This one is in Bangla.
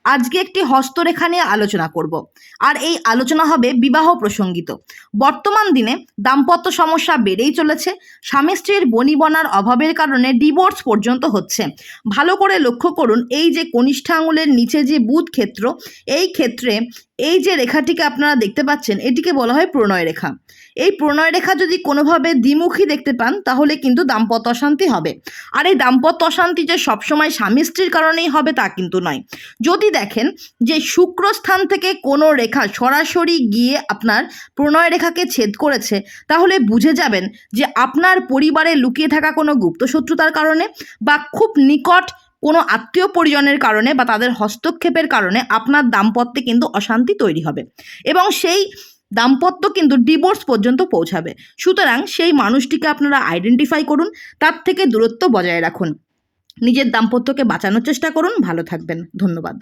আজকে একটি হস্তরেখা নিয়ে আলোচনা করব, আর এই আলোচনা হবে বিবাহ প্রসঙ্গিত। বর্তমান দিনে দাম্পত্য সমস্যা বেড়েই চলেছে। স্বামী স্ত্রীর বনিবনার অভাবের কারণে ডিভোর্স পর্যন্ত হচ্ছে। ভালো করে লক্ষ্য করুন, এই যে কনিষ্ঠ আঙুলের নিচে যে বুধ ক্ষেত্র, এই ক্ষেত্রে এই যে রেখাটিকে আপনারা দেখতে পাচ্ছেন, এটিকে বলা হয় প্রণয় রেখা। এই প্রণয় রেখা যদি কোনোভাবে দ্বিমুখী দেখতে পান, তাহলে কিন্তু দাম্পত্য অশান্তি হবে। আর এই দাম্পত্য অশান্তি যে সবসময় স্বামী স্ত্রীর কারণেই হবে তা কিন্তু নয়। যদি দেখেন যে শুক্রস্থান থেকে কোনো রেখা সরাসরি গিয়ে আপনার প্রণয় রেখাকে ছেদ করেছে, তাহলে বুঝে যাবেন যে আপনার পরিবারে লুকিয়ে থাকা কোনো গুপ্তশত্রুতার কারণে বা খুব নিকট কোনো আত্মীয় পরিজনের কারণে বা তাদের হস্তক্ষেপের কারণে আপনার দাম্পত্যে কিন্তু অশান্তি তৈরি হবে এবং সেই দাম্পত্য কিন্তু ডিভোর্স পর্যন্ত পৌঁছাবে। সুতরাং সেই মানুষটিকে আপনারা আইডেন্টিফাই করুন, তার থেকে দূরত্ব বজায় রাখুন, নিজের দাম্পত্যকে বাঁচানোর চেষ্টা করুন। ভালো থাকবেন। ধন্যবাদ।